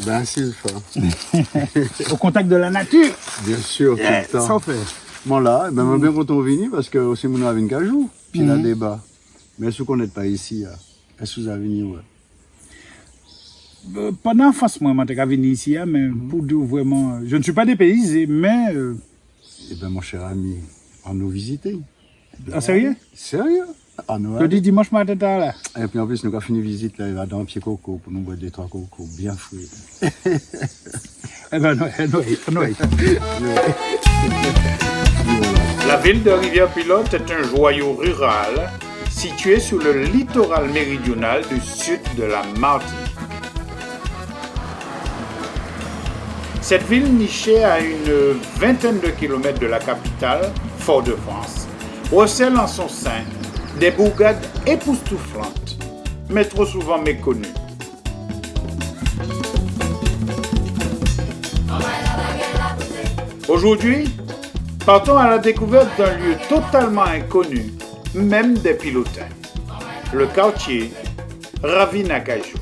Ben, c'est fort. Au contact de la nature. Bien sûr, tout le temps. Ça fait. Bon là, ben, moi bien quand on vient parce que aussi mon avis qu'à jour, puis là débat. Mais est-ce qu'on n'est pas ici, est-ce que vous avez venu, Pendant l'enfance, moi, je suis venu ici, mais pour dire vraiment, je ne suis pas dépaysé, mais. Eh bien, mon cher ami, on nous visiter. Ah, sérieux? Sérieux? À Noël. Je dis dimanche matin, là. Et puis en plus, nous avons fini visite, là, il va dans un pied coco pour nous boire des trois cocos bien fruits. Eh ben, Noël. La ville de Rivière-Pilote est un joyau rural situé sur le littoral méridional du sud de la Martinique. Cette ville nichée à une vingtaine de kilomètres de la capitale, Fort-de-France, recèle en son sein des bourgades époustouflantes, mais trop souvent méconnues. Aujourd'hui, partons à la découverte d'un lieu totalement inconnu, même des pilotins. Le quartier Ravinakajo.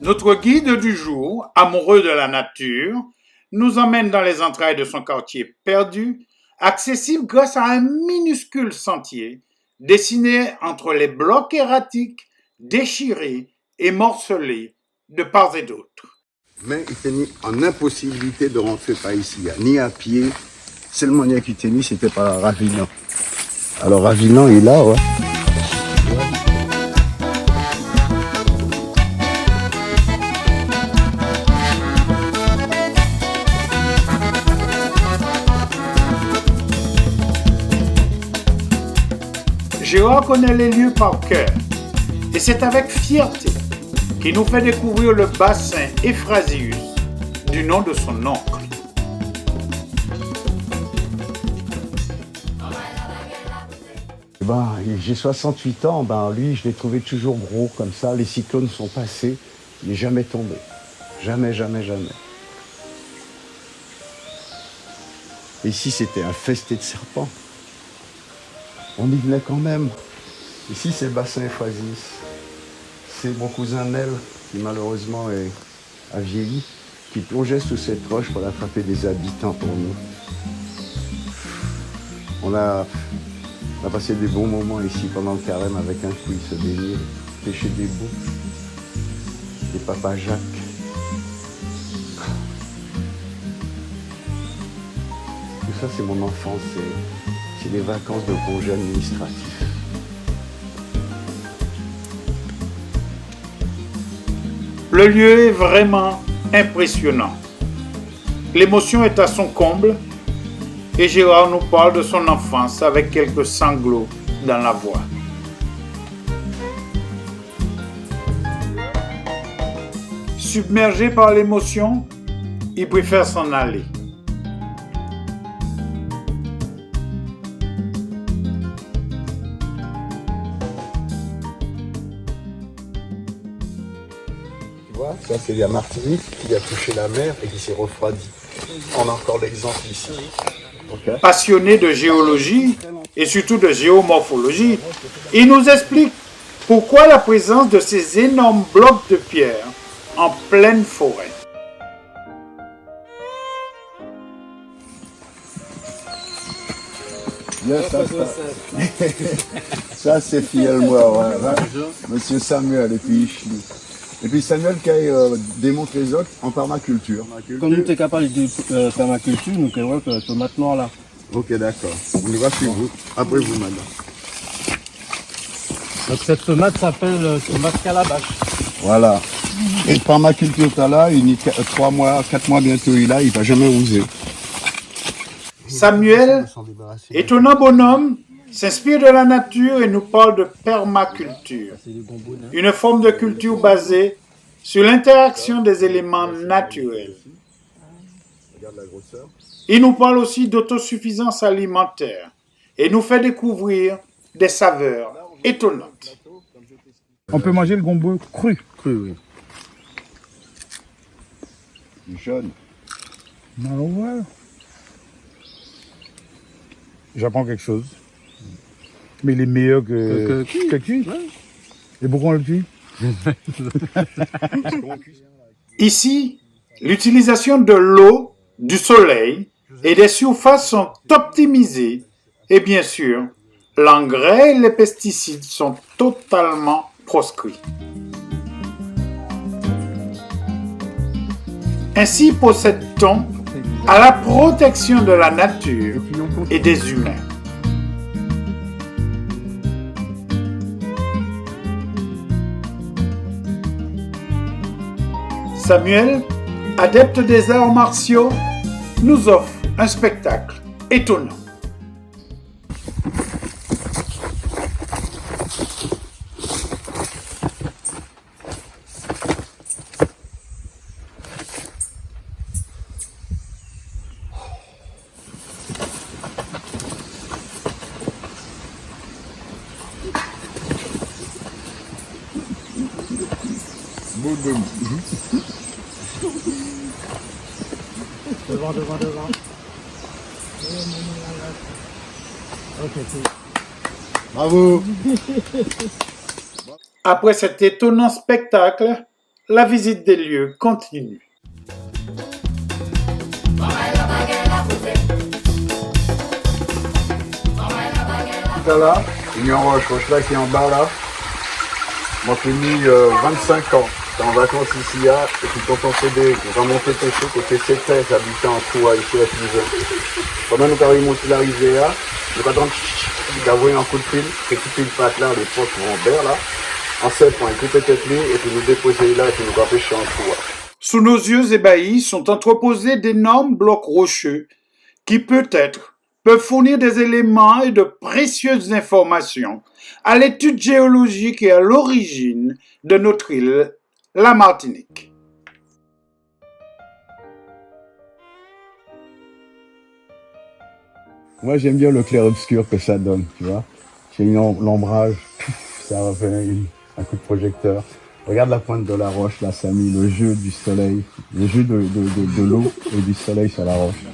Notre guide du jour, amoureux de la nature, nous emmène dans les entrailles de son quartier perdu, accessible grâce à un minuscule sentier dessiné entre les blocs erratiques, déchirés et morcelés de part et d'autre. Mais il était en impossibilité de rentrer par ici, ni à pied. C'est le moyen qui était mis, c'était par Ravinan. Alors Ravinan est là, ouais. Gérard connaît les lieux par cœur et c'est avec fierté qu'il nous fait découvrir le bassin Euphrasius du nom de son oncle. Ben, j'ai 68 ans, ben, lui je l'ai trouvé toujours gros comme ça, les cyclones sont passés, il n'est jamais tombé. Jamais, jamais, jamais. Et ici c'était infesté de serpents. On y venait quand même. Ici, c'est le bassin Euphrasius. C'est mon cousin Nel, qui malheureusement a vieilli, qui plongeait sous cette roche pour attraper des habitants pour nous. On a passé des bons moments ici pendant le carême avec un couille, se baigner, pêcher des boucs, des papas Jacques. Tout ça, c'est mon enfance. C'est les vacances de congé administratif. Le lieu est vraiment impressionnant. L'émotion est à son comble et Gérard nous parle de son enfance avec quelques sanglots dans la voix. Submergé par l'émotion, il préfère s'en aller. Ça, c'est la Martinique qui a touché la mer et qui s'est refroidie. On a encore l'exemple ici. Okay. Passionné de géologie et surtout de géomorphologie, il nous explique pourquoi la présence de ces énormes blocs de pierre en pleine forêt. Ça c'est Fiel moi, ouais. Monsieur Samuel et puis Ishli. Et puis Samuel qui démontre les autres en permaculture. Comme nous sommes capables de permaculture, nous avons que tomate noire là. Ok, d'accord. On va suivre vous. Après vous, madame. Donc cette tomate s'appelle tomate calabache. Voilà. Et permaculture, t'as là, il y a 3 mois, 4 mois bientôt, il ne va jamais rouser. Samuel, étonnant bonhomme, s'inspire de la nature et nous parle de permaculture, une forme de culture basée sur l'interaction des éléments naturels. Il nous parle aussi d'autosuffisance alimentaire et nous fait découvrir des saveurs étonnantes. On peut manger le gombo cru. Cru, oui. Jaune. Ah ouais. J'apprends quelque chose. Mais il est meilleur que cuit. Ouais. Et pourquoi on le cuit? Ici, l'utilisation de l'eau, du soleil et des surfaces sont optimisées et bien sûr, l'engrais et les pesticides sont totalement proscrits. Ainsi procède-t-on à la protection de la nature et des humains. Samuel, adepte des arts martiaux, nous offre un spectacle étonnant. Devant. Ok, c'est... Bravo. Après cet étonnant spectacle, la visite des lieux continue. Tout à là, Union Roche là qui est en bas là. Moi j'ai mis 25 ans. J'étais en vacances ici là, et puis quand on s'est remonté ton truc, on fait 7 ans, j'habitais en Troua ici à Tunisien. Pendant nous arrivons sur l'arrivée là, le patron il a envoyé un coup de fil, récupérer le patte là, les potes en berre là, en 7 points, il coupait tête lui, et puis nous déposer là, et puis nous rapprocher en Troua. Sous nos yeux ébahis sont entreposés d'énormes blocs rocheux qui peut-être peuvent fournir des éléments et de précieuses informations à l'étude géologique et à l'origine de notre île, la Martinique. Moi j'aime bien le clair-obscur que ça donne, tu vois. J'ai mis l'ombrage, ça fait un coup de projecteur. Regarde la pointe de la roche là, ça a mis le jeu du soleil, le jeu de l'eau et du soleil sur la roche.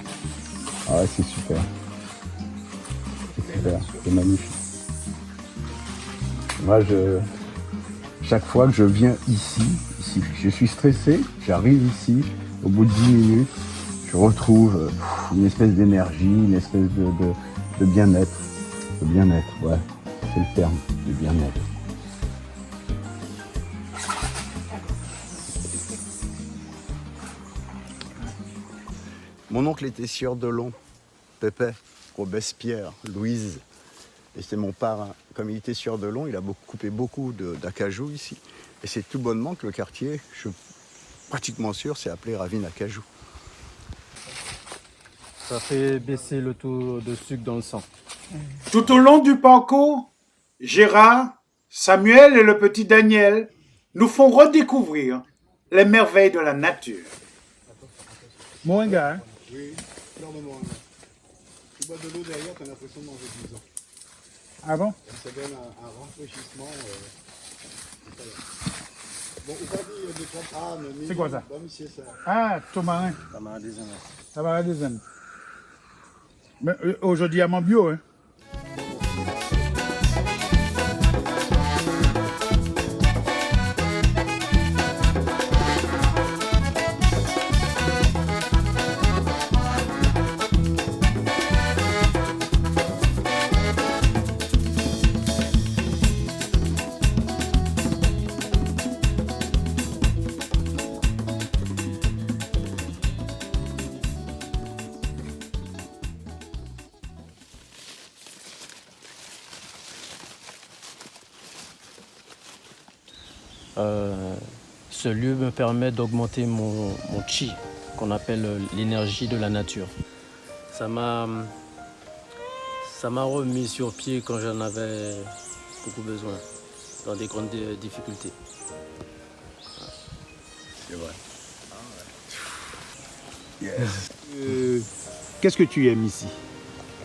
Ah ouais, c'est super. C'est super, c'est magnifique. Moi, chaque fois que je viens ici, je suis stressé, j'arrive ici, au bout de 10 minutes, je retrouve une espèce d'énergie, une espèce de bien-être. De bien-être, ouais, c'est le terme, de bien-être. Mon oncle était sieur de Long, Pépé, Robespierre, Louise. Et c'est mon parrain. Comme il était sieur de Long, il a coupé beaucoup d'acajou ici. Et c'est tout bonnement que le quartier, je suis pratiquement sûr, c'est appelé Ravine Acajou. Ça fait baisser le taux de sucre dans le sang. Tout au long du parcours, Gérard, Samuel et le petit Daniel nous font redécouvrir les merveilles de la nature. Moringa, hein? Oui, énormément. Tu bois de l'eau derrière, tu as l'impression de manger 10 ans. Ah bon? Ça donne un rafraîchissement. Bon, ou pas dit des plantes. Ah, mais c'est quoi ça? Bon, monsieur, ça. Ah, tamarin. Tamarin des années. Tamarin des années. Mais aujourd'hui, il y a mon bio, hein? Ce lieu me permet d'augmenter mon chi, qu'on appelle l'énergie de la nature. Ça Ça m'a remis sur pied quand j'en avais beaucoup besoin, dans des grandes difficultés. C'est vrai. Qu'est-ce que tu aimes ici?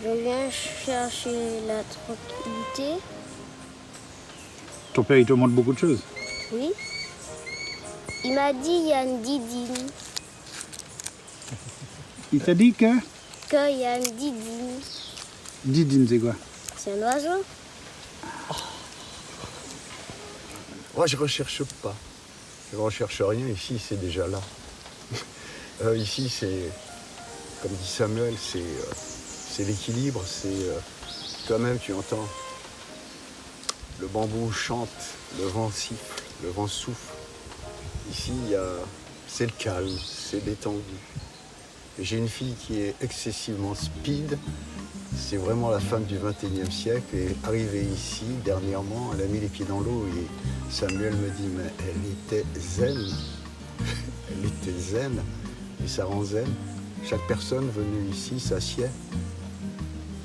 Je viens chercher la tranquillité. Ton père, il te montre beaucoup de choses. Oui. Il m'a dit il y a une didine. Il t'a dit que... Qu'il y a une didine. Didine, c'est quoi? C'est un oiseau. Moi, je recherche pas. Je recherche rien. Ici, c'est déjà là. Ici, c'est, comme dit Samuel, c'est l'équilibre. C'est toi-même, tu entends. Le bambou chante, le vent siffle, le vent souffle. Ici, c'est le calme, c'est détendu. Et j'ai une fille qui est excessivement speed. C'est vraiment la femme du 21e siècle. Et arrivée ici, dernièrement, elle a mis les pieds dans l'eau. Et Samuel me dit, mais elle était zen. Elle était zen. Et ça rend zen. Chaque personne venue ici s'assied.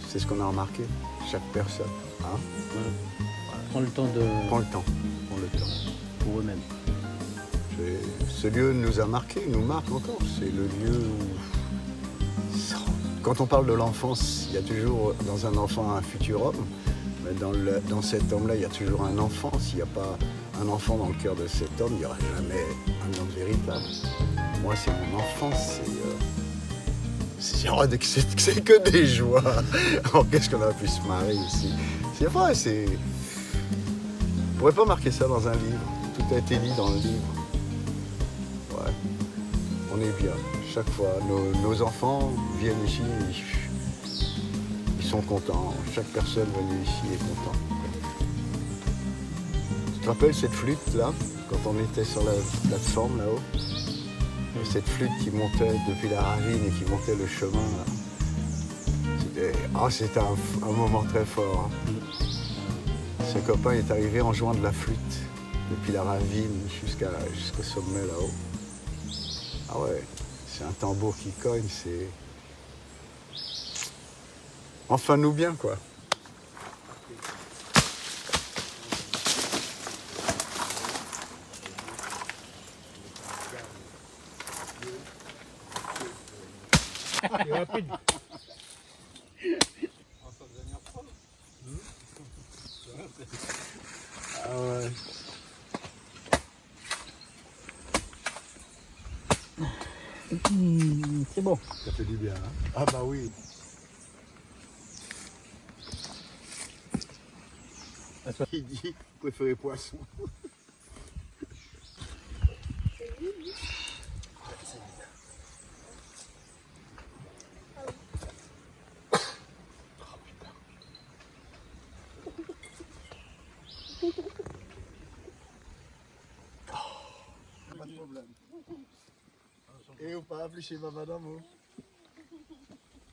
C'est ce qu'on a remarqué. Chaque personne. Hein? Prends le temps de... Prends le temps. Prends le temps pour eux-mêmes. Ce lieu nous a marqué, nous marque encore. C'est le lieu où... Quand on parle de l'enfance, il y a toujours dans un enfant un futur homme. Mais dans cet homme-là, il y a toujours un enfant. S'il n'y a pas un enfant dans le cœur de cet homme, il n'y aura jamais un homme véritable. Moi, c'est mon enfance. C'est que des joies. Alors, qu'est-ce qu'on a pu se marrer ici? C'est vrai, c'est... On ne pourrait pas marquer ça dans un livre. Tout a été dit dans le livre. Ouais, on est bien. Chaque fois, nos enfants viennent ici, ils sont contents. Chaque personne venue ici est content. Tu te rappelles cette flûte-là, quand on était sur la plateforme là-haut? Cette flûte qui montait depuis la ravine et qui montait le chemin, là. C'était un moment très fort. Hein. Ce copain est arrivé en jouant de la flûte depuis la ravine jusqu'au sommet là-haut. Ah ouais, c'est un tambour qui cogne, c'est... Enfin nous bien, quoi. Ah ouais. C'est bon. Ça fait du bien, hein? Ah bah oui. Il dit préférez poisson. Pas de problème. Et ou pas appeler chez madame.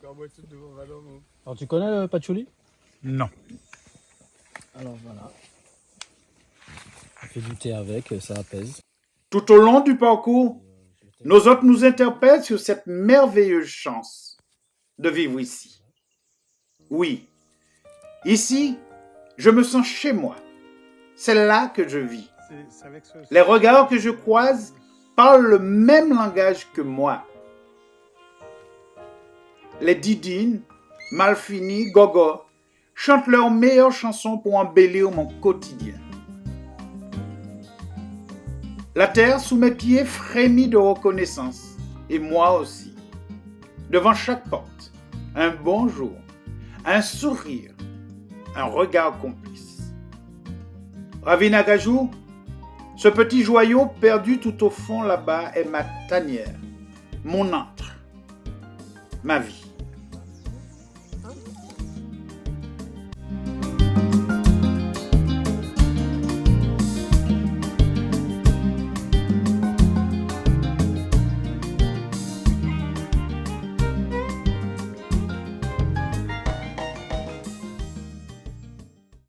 Quand moi tout devant madame. Alors tu connais le patchouli? Non. Alors voilà. On fait du thé avec, ça apaise. Tout au long du parcours, nos hôtes nous interpellent sur cette merveilleuse chance de vivre ici. Oui, ici, je me sens chez moi. C'est là que je vis. Les regards que je croise parlent le même langage que moi. Les Didines, Malfini, Gogo chantent leurs meilleures chansons pour embellir mon quotidien. La terre sous mes pieds frémit de reconnaissance, et moi aussi. Devant chaque porte, un bonjour, un sourire, un regard complice. Ravinagajou, ce petit joyau perdu tout au fond là-bas est ma tanière, mon antre, ma vie.